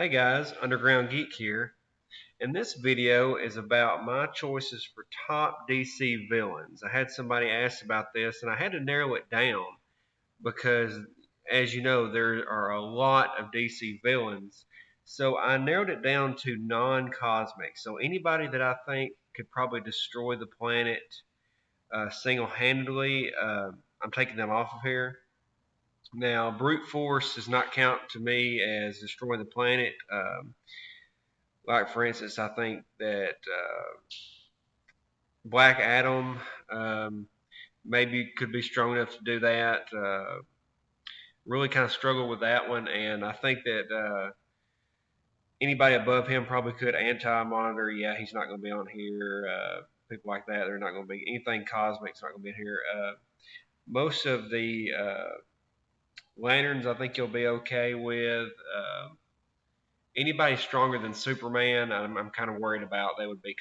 Hey guys, Underground Geek here, and this video is about my choices for top DC villains. I had somebody ask about this, and I had to narrow it down because, as you know, there are a lot of DC villains. So I narrowed it down to non-cosmic. So anybody that I think could probably destroy the planet single-handedly, I'm taking them off of here. Now, brute force does not count to me as destroying the planet. Like for instance, I think that Black Adam maybe could be strong enough to do that. Really kind of struggle with that one, and I think that anybody above him probably could. Anti-Monitor, yeah, he's not going to be on here. People like that, they're not going to be anything cosmic's not going to be in here. Most of the lanterns, I think you'll be okay with. Anybody stronger than Superman, I'm kind of worried about. They would be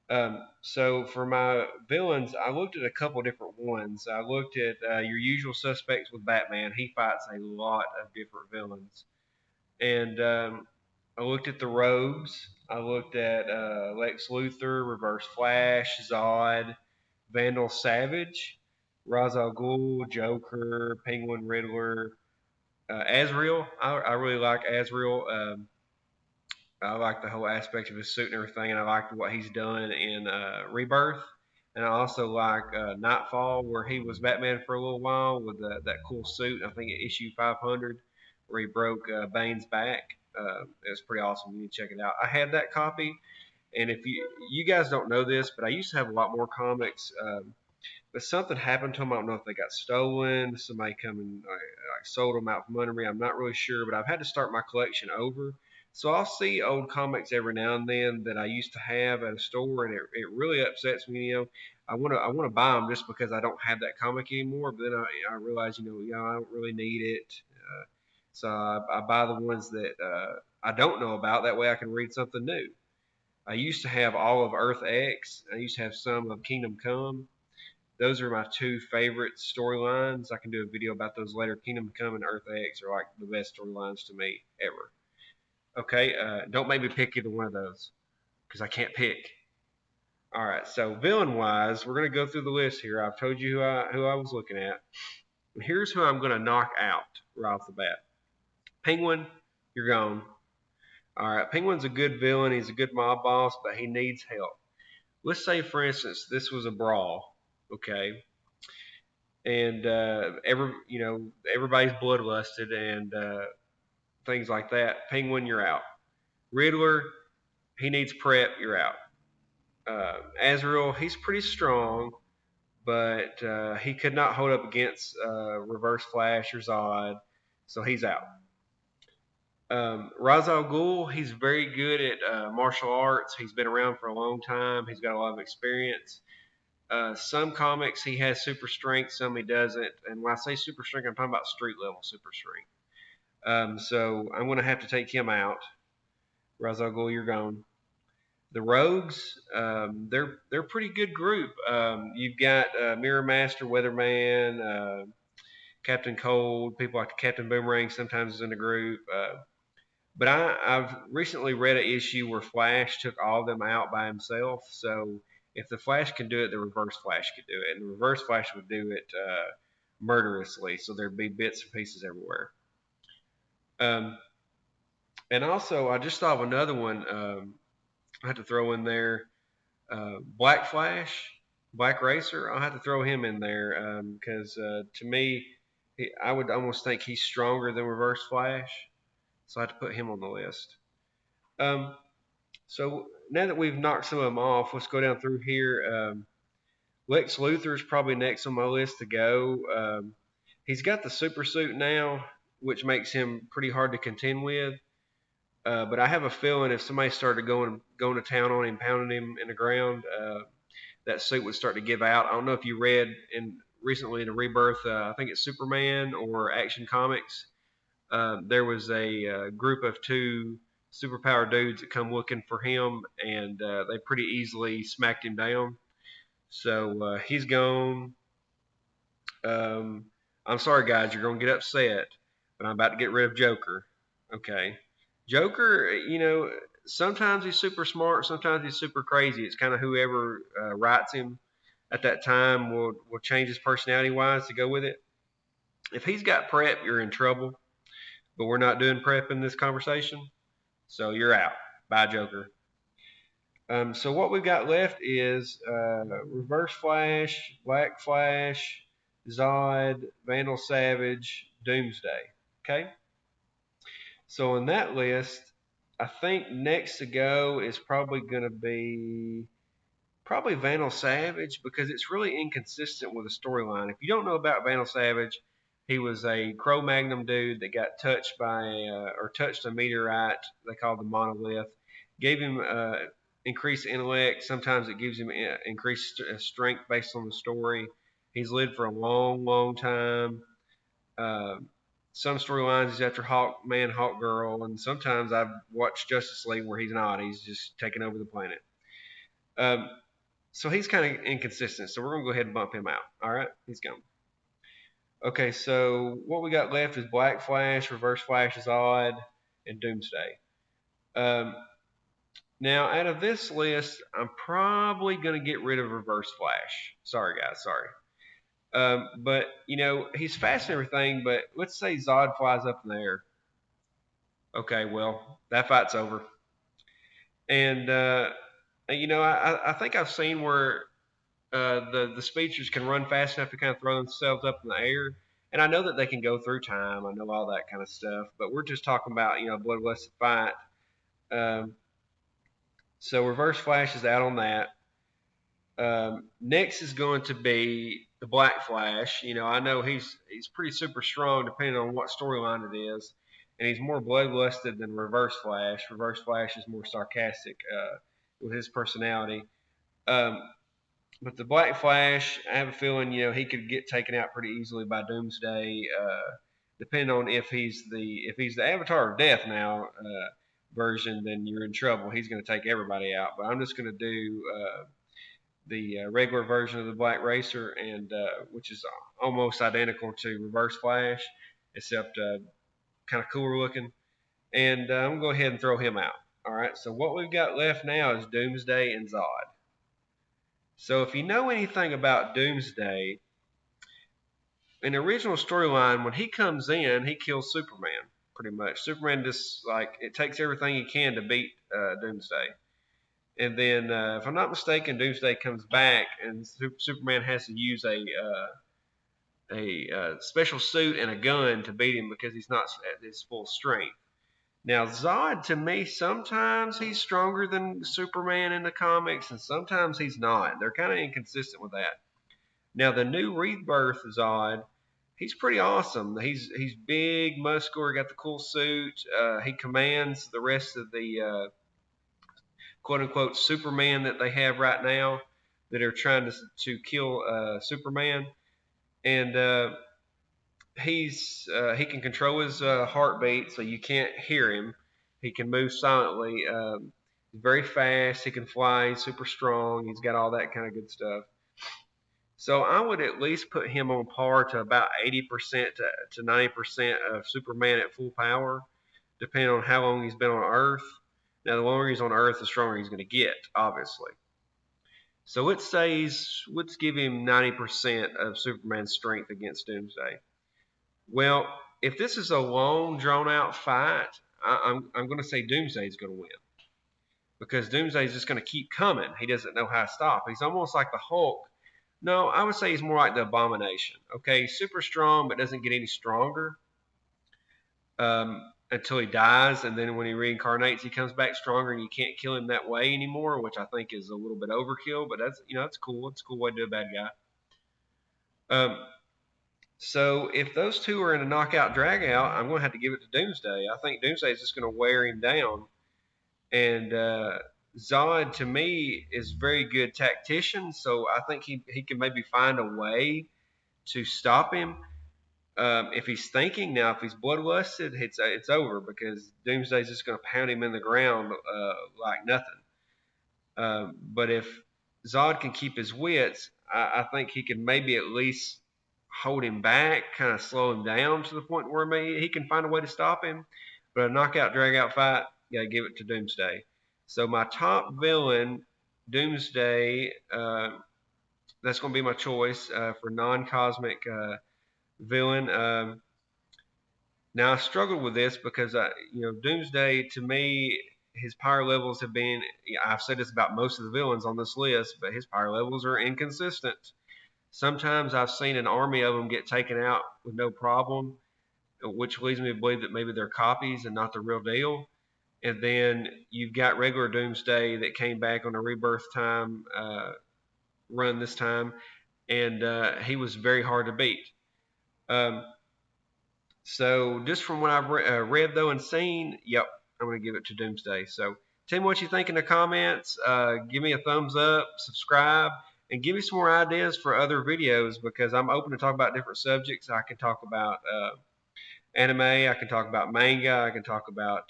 cosmic. So for my villains, I looked at a couple different ones. I looked at your usual suspects with Batman. He fights a lot of different villains. And I looked at the Rogues. I looked at Lex Luthor, Reverse Flash, Zod, Vandal Savage, Ra's al Ghul, Joker, Penguin, Riddler, Azrael. I really like Azrael. I like the whole aspect of his suit and everything, and I liked what he's done in Rebirth. And I also like Nightfall, where he was Batman for a little while with that cool suit. I think at issue 500, where he broke Bane's back. It was pretty awesome. You need to check it out. I had that copy, and if you guys don't know this, but I used to have a lot more comics. But something happened to them. I don't know if they got stolen. Somebody come and sold them out from under me. I'm not really sure, but I've had to start my collection over. So I'll see old comics every now and then that I used to have at a store, and it really upsets me. I want to buy them just because I don't have that comic anymore. But then I realize, I don't really need it. So I buy the ones that I don't know about. That way I can read something new. I used to have all of Earth X. I used to have some of Kingdom Come. Those are my two favorite storylines. I can do a video about those later. Kingdom Come and Earth X are like the best storylines to me ever. Okay, don't make me pick either one of those because I can't pick. All right, so villain wise, we're going to go through the list here. I've told you who I was looking at. Here's who I'm going to knock out right off the bat. Penguin, you're gone. All right, Penguin's a good villain. He's a good mob boss, but he needs help. Let's say, for instance, this was a brawl. Okay, and everybody's bloodlusted and things like that. Penguin, you're out. Riddler, he needs prep. You're out. Azrael, he's pretty strong, but he could not hold up against Reverse Flash or Zod, so he's out. Ra's al Ghul, he's very good at martial arts. He's been around for a long time. He's got a lot of experience. Some comics he has super strength, some he doesn't. And when I say super strength, I'm talking about street level super strength. So I'm going to have to take him out. Ra's al Ghul, you're gone. The Rogues, they're a pretty good group. You've got Mirror Master, Weatherman, Captain Cold, people like Captain Boomerang sometimes is in the group. But I've recently read an issue where Flash took all of them out by himself. So if the Flash can do it, the Reverse Flash could do it, and the Reverse Flash would do it murderously. So there'd be bits and pieces everywhere. And also, I just thought of another one. I had to throw in there Black Flash, Black Racer. I'll have to throw him in there because to me, I would almost think he's stronger than Reverse Flash. So I had to put him on the list. So now that we've knocked some of them off, let's go down through here. Lex Luthor is probably next on my list to go. He's got the super suit now, which makes him pretty hard to contend with. But I have a feeling if somebody started going to town on him, pounding him in the ground, that suit would start to give out. I don't know if you read recently in the Rebirth, I think it's Superman or Action Comics. There was a group of two superpowered dudes that come looking for him, and they pretty easily smacked him down. So he's gone. I'm sorry, guys, you're going to get upset, but I'm about to get rid of Joker. Okay. Joker, sometimes he's super smart, sometimes he's super crazy. It's kind of whoever writes him at that time will change his personality wise to go with it. If he's got prep, you're in trouble. But we're not doing prep in this conversation, so you're out. Bye, Joker. So what we've got left is Reverse Flash, Black Flash, Zod, Vandal Savage, Doomsday. Okay. So in that list, I think next to go is probably going to be probably Vandal Savage because it's really inconsistent with the storyline. If you don't know about Vandal Savage, he was a Cro-Magnon dude that got touched by or touched a meteorite they call the monolith. Gave him increased intellect. Sometimes it gives him increased strength based on the story. He's lived for a long, long time. Uh, some storylines he's after Hawkman, Hawkgirl, and sometimes I've watched Justice League where he's not. He's just taking over the planet. Um, so he's kind of inconsistent. So we're gonna go ahead and bump him out. All right, he's gone. Okay, so what we got left is Black Flash, Reverse Flash is odd, and Doomsday. Um, now, out of this list, I'm probably going to get rid of Reverse Flash. Sorry, guys, sorry. But, he's fast and everything, but let's say Zod flies up in the air. Okay, well, that fight's over. And, I think I've seen where the speedsters can run fast enough to kind of throw themselves up in the air. And I know that they can go through time. I know all that kind of stuff. But we're just talking about, bloodlusted fight. Um, so Reverse Flash is out on that. Next is going to be the Black Flash. I know he's pretty super strong depending on what storyline it is, and he's more bloodlusted than Reverse Flash. Reverse Flash is more sarcastic with his personality. Um, but the Black Flash, I have a feeling he could get taken out pretty easily by Doomsday, depending on if he's the Avatar of Death now version, then you're in trouble. He's going to take everybody out. But I'm just going to do the regular version of the Black Racer, and which is almost identical to Reverse Flash, except kind of cooler looking. And I'm going to go ahead and throw him out. All right, so what we've got left now is Doomsday and Zod. So if you know anything about Doomsday, in the original storyline, when he comes in, he kills Superman, pretty much. Superman just, it takes everything he can to beat Doomsday. And then, if I'm not mistaken, Doomsday comes back, and Superman has to use a special suit and a gun to beat him because he's not at his full strength. Now, Zod, to me, sometimes he's stronger than Superman in the comics, and sometimes he's not. They're kind of inconsistent with that. Now, the new Rebirth Zod, he's pretty awesome. He's big, muscular, got the cool suit. He commands the rest of the quote unquote Superman that they have right now that are trying to kill Superman, and he can control his heartbeat so you can't hear him. He can move silently. He's very fast. He can fly. He's super strong. He's got all that kind of good stuff. So I would at least put him on par to about 80% to 90% of Superman at full power, depending on how long he's been on Earth. Now, the longer he's on Earth, the stronger he's going to get, obviously. So let's give him 90% of Superman's strength against Doomsday. Well, if this is a long, drawn-out fight, I'm going to say Doomsday's going to win. Because Doomsday's just going to keep coming. He doesn't know how to stop. He's almost like the Hulk. No, I would say he's more like the Abomination. Okay, super strong, but doesn't get any stronger until he dies. And then when he reincarnates, he comes back stronger, and you can't kill him that way anymore, which I think is a little bit overkill. But that's cool. It's a cool way to do a bad guy. So if those two are in a knockout dragout, I'm going to have to give it to Doomsday. I think Doomsday is just going to wear him down. And Zod, to me, is a very good tactician, so I think he can maybe find a way to stop him. If he's thinking now, if he's bloodlusted, it's over because Doomsday's just going to pound him in the ground like nothing. But if Zod can keep his wits, I think he can maybe at least hold him back, kind of slow him down to the point where maybe he can find a way to stop him. But a knockout drag out fight, you gotta give it to Doomsday. So my top villain, Doomsday, that's going to be my choice for non-cosmic villain. Now I struggled with this because Doomsday to me, his power levels have been. I've said this about most of the villains on this list, but his power levels are inconsistent. Sometimes I've seen an army of them get taken out with no problem, which leads me to believe that maybe they're copies and not the real deal. And then you've got regular Doomsday that came back on a rebirth time run this time, and he was very hard to beat. Um, so just from what I've read though and seen, yep, I'm going to give it to Doomsday. So tell me what you think in the comments. Give me a thumbs up, subscribe, and give me some more ideas for other videos because I'm open to talk about different subjects. I can talk about anime, I can talk about manga, I can talk about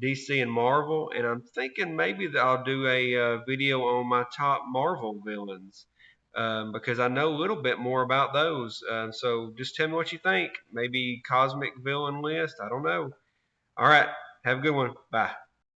DC and Marvel, and I'm thinking maybe that I'll do a video on my top Marvel villains because I know a little bit more about those. So just tell me what you think. Maybe cosmic villain list. I don't know. All right. Have a good one. Bye.